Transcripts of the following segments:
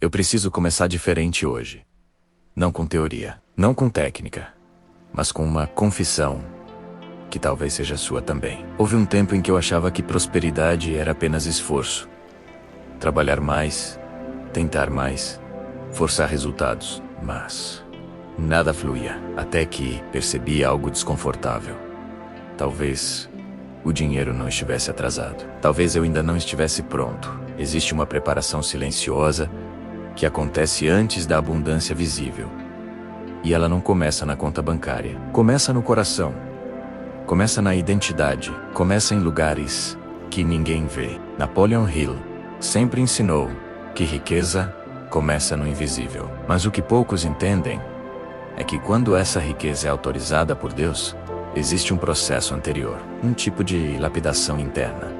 Eu preciso começar diferente hoje. Não com teoria, não com técnica, mas com uma confissão, que talvez seja sua também. Houve um tempo em que eu achava que prosperidade era apenas esforço. Trabalhar mais, tentar mais, forçar resultados, mas nada fluía, até que percebi algo desconfortável. Talvez o dinheiro não estivesse atrasado. Talvez eu ainda não estivesse pronto. Existe uma preparação silenciosa que acontece antes da abundância visível. E ela não começa na conta bancária. Começa no coração. Começa na identidade. Começa em lugares que ninguém vê. Napoleon Hill sempre ensinou que riqueza começa no invisível. Mas o que poucos entendem é que quando essa riqueza é autorizada por Deus, existe um processo anterior, um tipo de lapidação interna,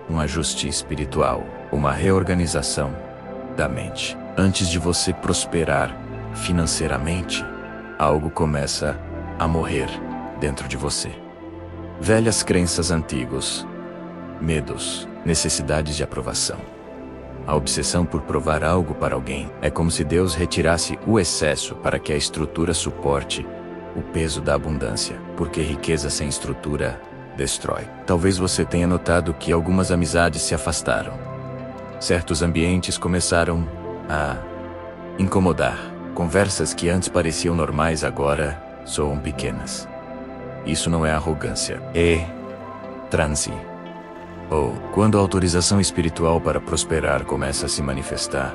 um ajuste espiritual, uma reorganização da mente. Antes de você prosperar financeiramente, algo começa a morrer dentro de você. Velhas crenças antigos, medos, necessidades de aprovação. A obsessão por provar algo para alguém é como se Deus retirasse o excesso para que a estrutura suporte o peso da abundância, porque riqueza sem estrutura destrói. Talvez você tenha notado que algumas amizades se afastaram. Certos ambientes começaram a incomodar. Conversas que antes pareciam normais agora soam pequenas. Isso não é arrogância, é transe. Ou, quando a autorização espiritual para prosperar começa a se manifestar,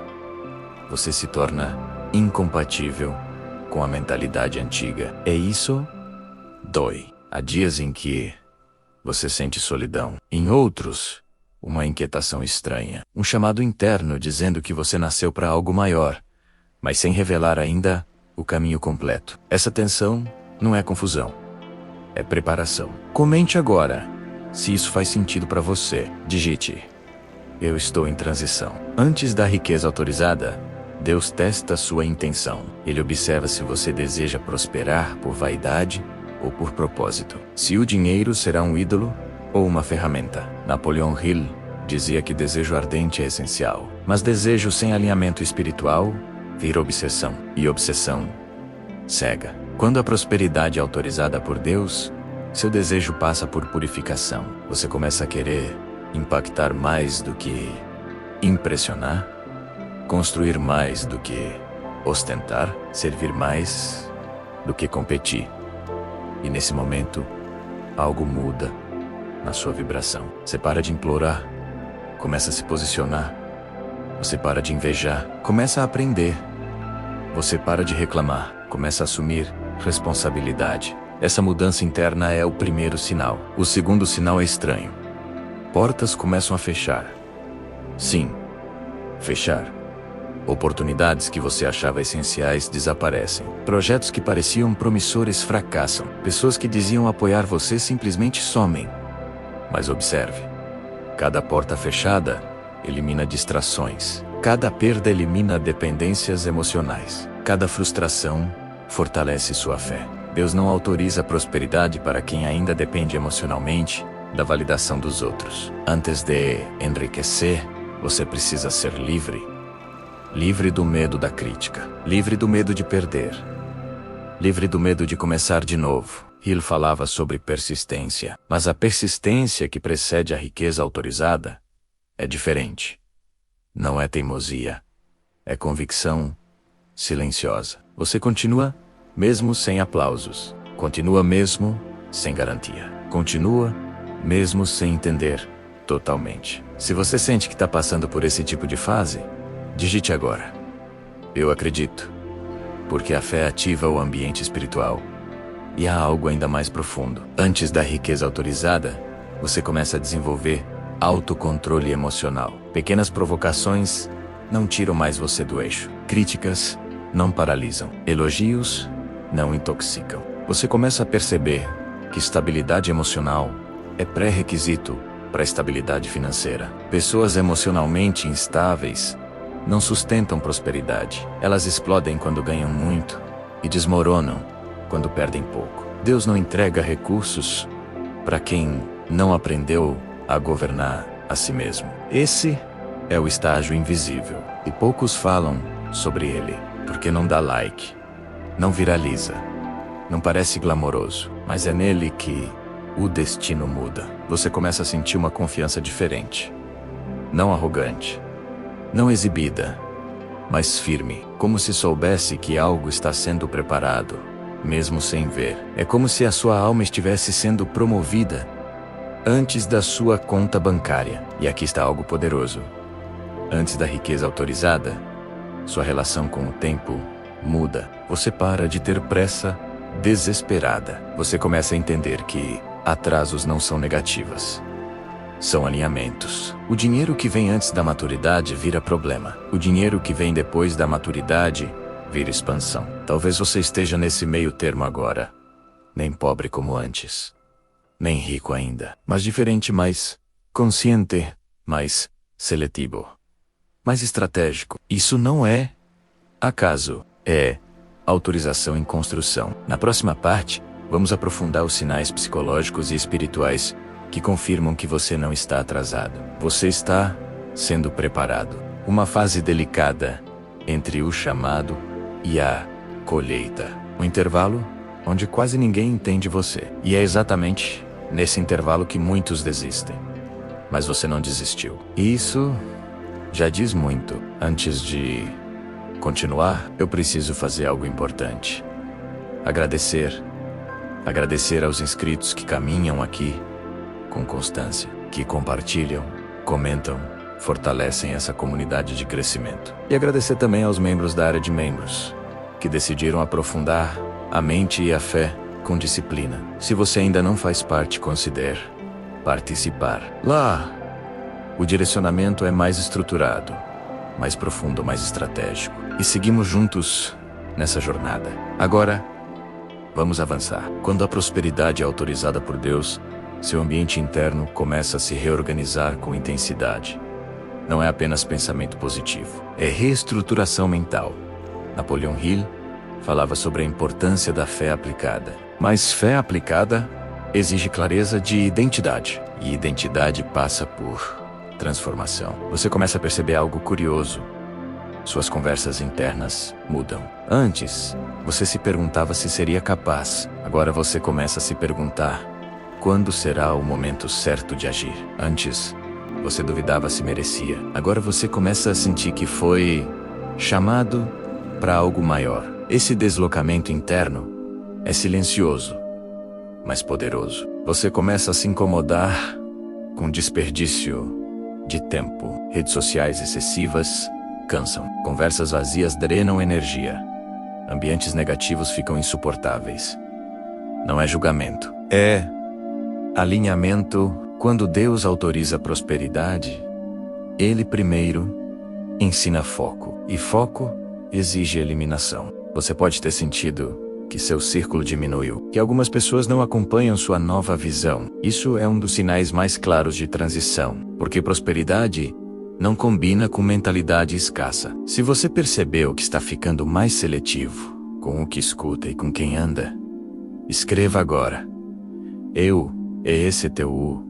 você se torna incompatível com a mentalidade antiga. E isso dói. Há dias em que você sente solidão. Em outros, uma inquietação estranha. Um chamado interno dizendo que você nasceu para algo maior, mas sem revelar ainda o caminho completo. Essa tensão não é confusão. É preparação. Comente agora se isso faz sentido para você. Digite: eu estou em transição. Antes da riqueza autorizada, Deus testa sua intenção. Ele observa se você deseja prosperar por vaidade ou por propósito. Se o dinheiro será um ídolo ou uma ferramenta. Napoleon Hill dizia que desejo ardente é essencial, mas desejo sem alinhamento espiritual vira obsessão, e obsessão cega. Quando a prosperidade é autorizada por Deus, seu desejo passa por purificação. Você começa a querer impactar mais do que impressionar, construir mais do que ostentar, servir mais do que competir. E nesse momento, algo muda na sua vibração. Você para de implorar, começa a se posicionar. Você para de invejar, começa a aprender. Você para de reclamar, começa a assumir responsabilidade. Essa mudança interna é o primeiro sinal. O segundo sinal é estranho. Portas começam a fechar. Sim, fechar. Oportunidades que você achava essenciais desaparecem. Projetos que pareciam promissores fracassam. Pessoas que diziam apoiar você simplesmente somem. Mas observe: cada porta fechada elimina distrações. Cada perda elimina dependências emocionais. Cada frustração fortalece sua fé. Deus não autoriza a prosperidade para quem ainda depende emocionalmente da validação dos outros. Antes de enriquecer, você precisa ser livre. Livre do medo da crítica. Livre do medo de perder. Livre do medo de começar de novo. Hill falava sobre persistência, mas a persistência que precede a riqueza autorizada é diferente. Não é teimosia. É convicção silenciosa. Você continua mesmo sem aplausos. Continua mesmo sem garantia. Continua mesmo sem entender totalmente. Se você sente que está passando por esse tipo de fase, digite agora: eu acredito. Porque a fé ativa o ambiente espiritual. E há algo ainda mais profundo. Antes da riqueza autorizada, você começa a desenvolver autocontrole emocional. Pequenas provocações não tiram mais você do eixo. Críticas não paralisam. Elogios não intoxicam. Você começa a perceber que estabilidade emocional é pré-requisito para a estabilidade financeira. Pessoas emocionalmente instáveis não sustentam prosperidade. Elas explodem quando ganham muito e desmoronam quando perdem pouco. Deus não entrega recursos para quem não aprendeu a governar a si mesmo. Esse é o estágio invisível, e poucos falam sobre ele, porque não dá like, não viraliza, não parece glamouroso, mas é nele que o destino muda. Você começa a sentir uma confiança diferente, não arrogante, não exibida, mas firme, como se soubesse que algo está sendo preparado, mesmo sem ver. É como se a sua alma estivesse sendo promovida antes da sua conta bancária. E aqui está algo poderoso. Antes da riqueza autorizada, sua relação com o tempo muda. Você para de ter pressa desesperada. Você começa a entender que atrasos não são negativas. São alinhamentos. O dinheiro que vem antes da maturidade vira problema. O dinheiro que vem depois da maturidade vira expansão. Talvez você esteja nesse meio termo agora. Nem pobre como antes, nem rico ainda, mas diferente, mais consciente, mais seletivo, mais estratégico. Isso não é acaso, é autorização em construção. Na próxima parte, vamos aprofundar os sinais psicológicos e espirituais que confirmam que você não está atrasado. Você está sendo preparado. Uma fase delicada entre o chamado e a colheita. Um intervalo onde quase ninguém entende você. E é exatamente nesse intervalo que muitos desistem. Mas você não desistiu. E isso já diz muito. Antes de continuar, eu preciso fazer algo importante. Agradecer. Agradecer aos inscritos que caminham aqui com constância, que compartilham, comentam, fortalecem essa comunidade de crescimento. E agradecer também aos membros da área de membros, que decidiram aprofundar a mente e a fé com disciplina. Se você ainda não faz parte, considere participar. Lá, o direcionamento é mais estruturado, mais profundo, mais estratégico. E seguimos juntos nessa jornada. Agora, vamos avançar. Quando a prosperidade é autorizada por Deus, seu ambiente interno começa a se reorganizar com intensidade. Não é apenas pensamento positivo, é reestruturação mental. Napoleon Hill falava sobre a importância da fé aplicada. Mas fé aplicada exige clareza de identidade. E identidade passa por transformação. Você começa a perceber algo curioso. Suas conversas internas mudam. Antes, você se perguntava se seria capaz. Agora você começa a se perguntar: quando será o momento certo de agir? Antes, você duvidava se merecia. Agora você começa a sentir que foi chamado para algo maior. Esse deslocamento interno é silencioso, mas poderoso. Você começa a se incomodar com desperdício de tempo. Redes sociais excessivas cansam. Conversas vazias drenam energia. Ambientes negativos ficam insuportáveis. Não é julgamento, é alinhamento. Quando Deus autoriza prosperidade, Ele primeiro ensina foco. E foco exige eliminação. Você pode ter sentido que seu círculo diminuiu, que algumas pessoas não acompanham sua nova visão. Isso é um dos sinais mais claros de transição, porque prosperidade não combina com mentalidade escassa. Se você percebeu que está ficando mais seletivo com o que escuta e com quem anda, escreva agora: eu, ECTU,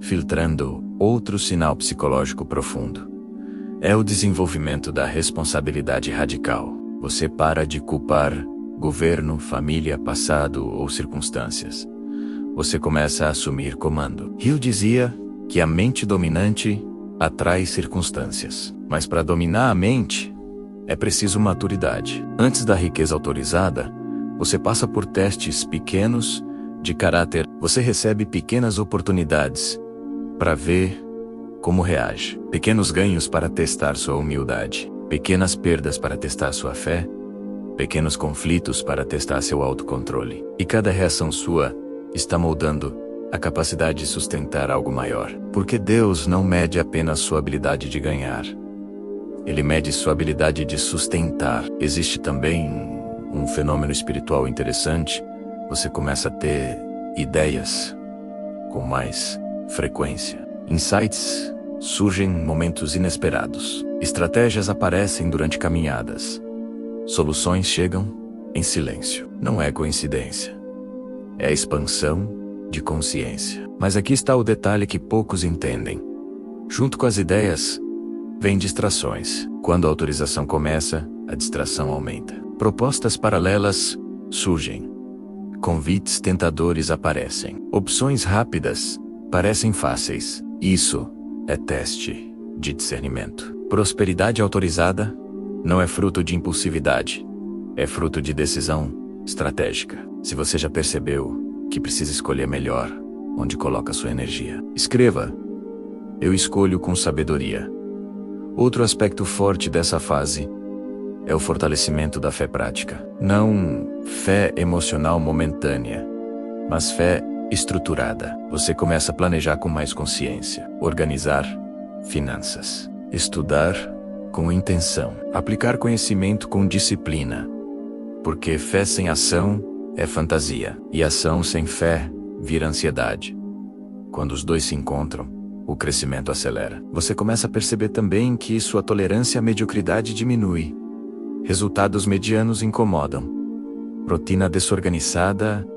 filtrando outro sinal psicológico profundo. É o desenvolvimento da responsabilidade radical. Você para de culpar governo, família, passado ou circunstâncias. Você começa a assumir comando. Hill dizia que a mente dominante atrai circunstâncias. Mas para dominar a mente, é preciso maturidade. Antes da riqueza autorizada, você passa por testes pequenos de caráter. Você recebe pequenas oportunidades para ver como reage. Pequenos ganhos para testar sua humildade. Pequenas perdas para testar sua fé. Pequenos conflitos para testar seu autocontrole. E cada reação sua está moldando a capacidade de sustentar algo maior. Porque Deus não mede apenas sua habilidade de ganhar. Ele mede sua habilidade de sustentar. Existe também um fenômeno espiritual interessante. Você começa a ter ideias com mais frequência. Insights surgem em momentos inesperados. Estratégias aparecem durante caminhadas. Soluções chegam em silêncio. Não é coincidência. É a expansão de consciência. Mas aqui está o detalhe que poucos entendem. Junto com as ideias, vem distrações. Quando a autorização começa, a distração aumenta. Propostas paralelas surgem. Convites tentadores aparecem. Opções rápidas parecem fáceis. Isso é teste de discernimento. Prosperidade autorizada não é fruto de impulsividade. É fruto de decisão estratégica. Se você já percebeu que precisa escolher melhor onde coloca sua energia, escreva: eu escolho com sabedoria. Outro aspecto forte dessa fase é o fortalecimento da fé prática. Não fé emocional momentânea, mas fé estruturada. Você começa a planejar com mais consciência, organizar finanças, estudar com intenção, aplicar conhecimento com disciplina. Porque fé sem ação é fantasia, e ação sem fé vira ansiedade. Quando os dois se encontram, o crescimento acelera. Você começa a perceber também que sua tolerância à mediocridade diminui. Resultados medianos incomodam. Rotina desorganizada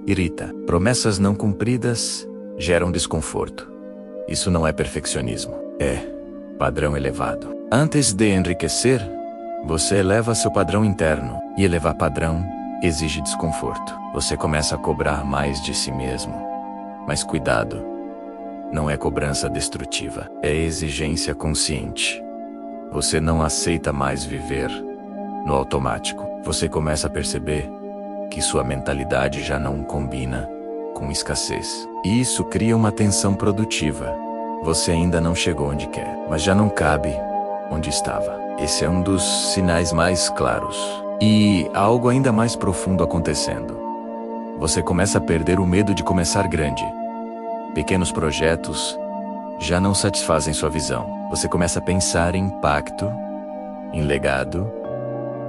irrita. Promessas não cumpridas geram desconforto. Isso não é perfeccionismo, é padrão elevado. Antes de enriquecer, você eleva seu padrão interno, e elevar padrão exige desconforto. Você começa a cobrar mais de si mesmo. Mas cuidado, não é cobrança destrutiva, é exigência consciente. Você não aceita mais viver no automático. Você começa a perceber que sua mentalidade já não combina com escassez. E isso cria uma tensão produtiva. Você ainda não chegou onde quer, mas já não cabe onde estava. Esse é um dos sinais mais claros. E há algo ainda mais profundo acontecendo. Você começa a perder o medo de começar grande. Pequenos projetos já não satisfazem sua visão. Você começa a pensar em impacto, em legado,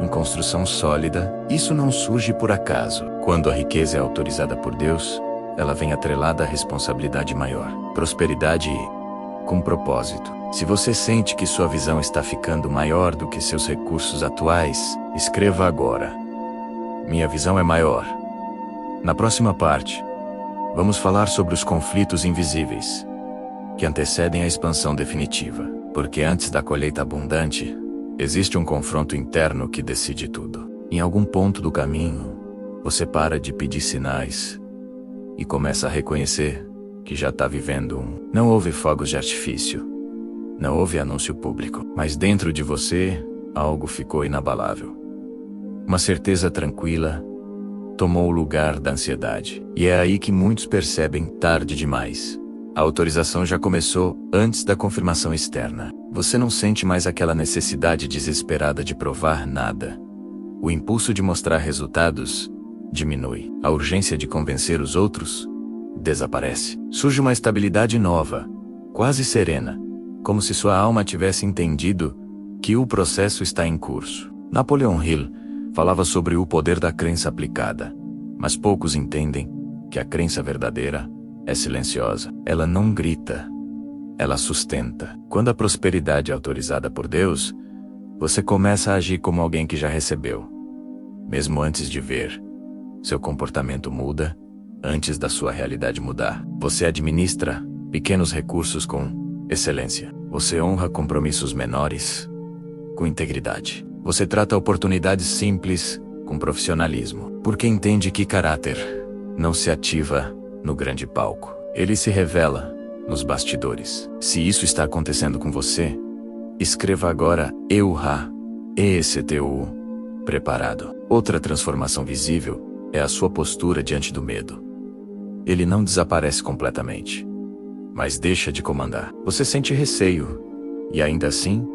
em construção sólida. Isso não surge por acaso. Quando a riqueza é autorizada por Deus, ela vem atrelada à responsabilidade maior. Prosperidade com propósito. Se você sente que sua visão está ficando maior do que seus recursos atuais, escreva agora: minha visão é maior. Na próxima parte, vamos falar sobre os conflitos invisíveis que antecedem a expansão definitiva. Porque antes da colheita abundante, existe um confronto interno que decide tudo. Em algum ponto do caminho, você para de pedir sinais e começa a reconhecer que já está vivendo um. Não houve fogos de artifício, não houve anúncio público, mas dentro de você, algo ficou inabalável. Uma certeza tranquila tomou o lugar da ansiedade. E é aí que muitos percebem tarde demais. A autorização já começou antes da confirmação externa. Você não sente mais aquela necessidade desesperada de provar nada. O impulso de mostrar resultados diminui. A urgência de convencer os outros desaparece. Surge uma estabilidade nova, quase serena, como se sua alma tivesse entendido que o processo está em curso. Napoleon Hill falava sobre o poder da crença aplicada, mas poucos entendem que a crença verdadeira é silenciosa. Ela não grita, ela sustenta. Quando a prosperidade é autorizada por Deus, você começa a agir como alguém que já recebeu. Mesmo antes de ver, seu comportamento muda antes da sua realidade mudar. Você administra pequenos recursos com excelência. Você honra compromissos menores com integridade. Você trata oportunidades simples com profissionalismo. Porque entende que caráter não se ativa no grande palco. Ele se revela nos bastidores. Se isso está acontecendo com você, escreva agora EURA, ESTU, preparado. Outra transformação visível é a sua postura diante do medo. Ele não desaparece completamente, mas deixa de comandar. Você sente receio, e ainda assim,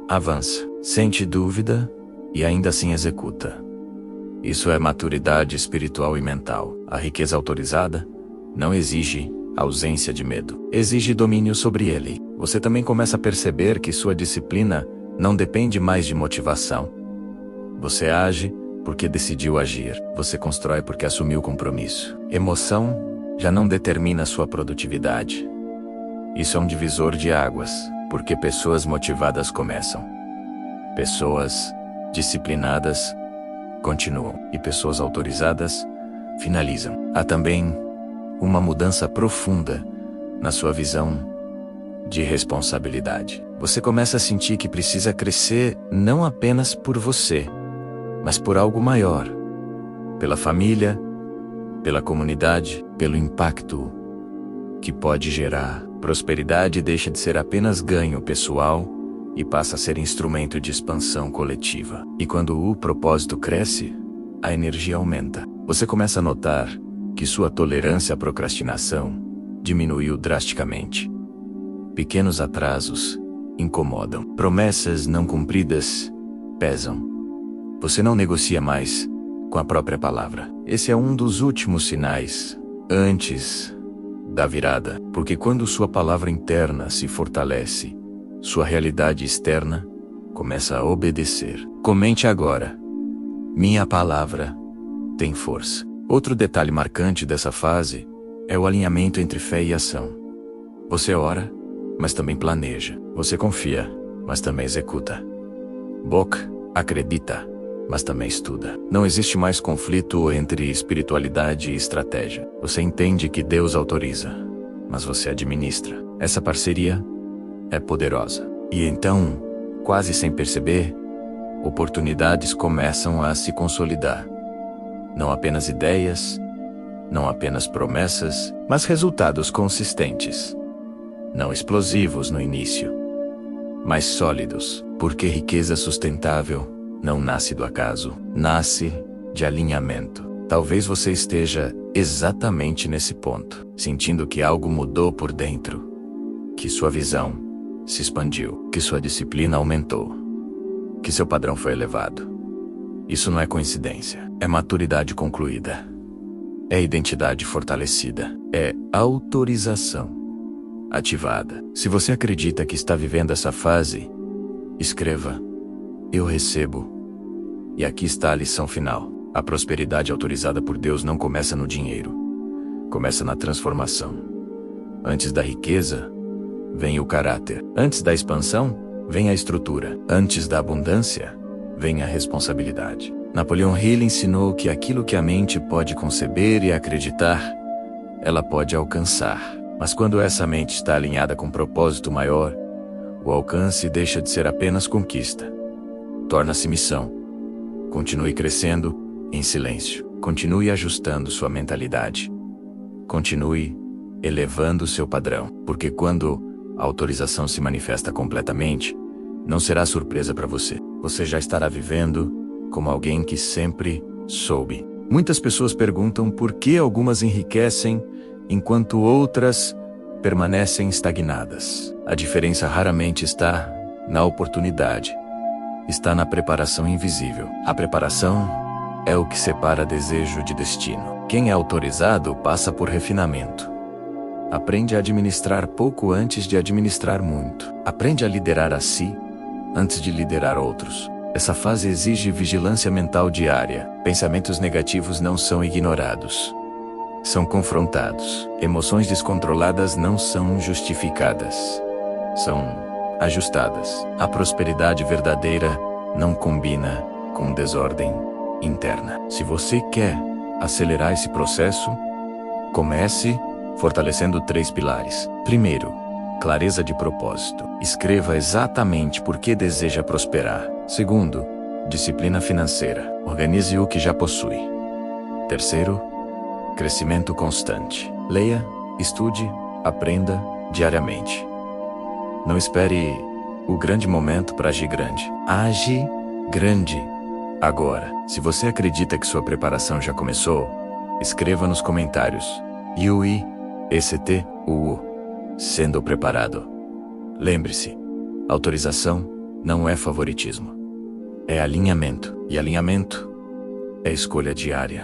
avança. Sente dúvida, e ainda assim executa. Isso é maturidade espiritual e mental. A riqueza autorizada não exige ausência de medo. Exige domínio sobre ele. Você também começa a perceber que sua disciplina não depende mais de motivação. Você age porque decidiu agir. Você constrói porque assumiu compromisso. Emoção já não determina sua produtividade. Isso é um divisor de águas, porque pessoas motivadas começam. Pessoas disciplinadas continuam. E pessoas autorizadas finalizam. Há também uma mudança profunda na sua visão de responsabilidade. Você começa a sentir que precisa crescer não apenas por você, mas por algo maior. Pela família, pela comunidade, pelo impacto que pode gerar. Prosperidade deixa de ser apenas ganho pessoal e passa a ser instrumento de expansão coletiva. E quando o propósito cresce, a energia aumenta. Você começa a notar que sua tolerância à procrastinação diminuiu drasticamente. Pequenos atrasos incomodam. Promessas não cumpridas pesam. Você não negocia mais com a própria palavra. Esse é um dos últimos sinais antes da virada, porque quando sua palavra interna se fortalece, sua realidade externa começa a obedecer. Comente agora: minha palavra tem força. Outro detalhe marcante dessa fase é o alinhamento entre fé e ação. Você ora, mas também planeja. Você confia, mas também executa. Boca acredita, mas também estuda. Não existe mais conflito entre espiritualidade e estratégia. Você entende que Deus autoriza, mas você administra. Essa parceria é poderosa. E então, quase sem perceber, oportunidades começam a se consolidar. Não apenas ideias, não apenas promessas, mas resultados consistentes. Não explosivos no início, mas sólidos, porque riqueza sustentável não nasce do acaso, nasce de alinhamento. Talvez você esteja exatamente nesse ponto, sentindo que algo mudou por dentro, que sua visão se expandiu, que sua disciplina aumentou, que seu padrão foi elevado. Isso não é coincidência, é maturidade concluída, é identidade fortalecida, é autorização ativada. Se você acredita que está vivendo essa fase, escreva: eu recebo. E aqui está a lição final. A prosperidade autorizada por Deus não começa no dinheiro, começa na transformação. Antes da riqueza, vem o caráter. Antes da expansão, vem a estrutura. Antes da abundância, vem a responsabilidade. Napoleon Hill ensinou que aquilo que a mente pode conceber e acreditar, ela pode alcançar. Mas quando essa mente está alinhada com um propósito maior, o alcance deixa de ser apenas conquista. Torna-se missão. Continue crescendo em silêncio. Continue ajustando sua mentalidade. Continue elevando seu padrão. Porque quando a autorização se manifesta completamente, não será surpresa para você. Você já estará vivendo como alguém que sempre soube. Muitas pessoas perguntam por que algumas enriquecem enquanto outras permanecem estagnadas. A diferença raramente está na oportunidade. Está na preparação invisível. A preparação é o que separa desejo de destino. Quem é autorizado passa por refinamento. Aprende a administrar pouco antes de administrar muito. Aprende a liderar a si antes de liderar outros. Essa fase exige vigilância mental diária. Pensamentos negativos não são ignorados, são confrontados. Emoções descontroladas não são justificadas, são ajustadas. A prosperidade verdadeira não combina com desordem interna. Se você quer acelerar esse processo, comece fortalecendo 3 pilares. Primeiro, clareza de propósito. Escreva exatamente por que deseja prosperar. Segundo, disciplina financeira. Organize o que já possui. Terceiro, crescimento constante. Leia, estude, aprenda diariamente. Não espere o grande momento para agir grande. Age grande agora. Se você acredita que sua preparação já começou, escreva nos comentários: Yui, ECT, UU, sendo preparado. Lembre-se, autorização não é favoritismo. É alinhamento. E alinhamento é escolha diária.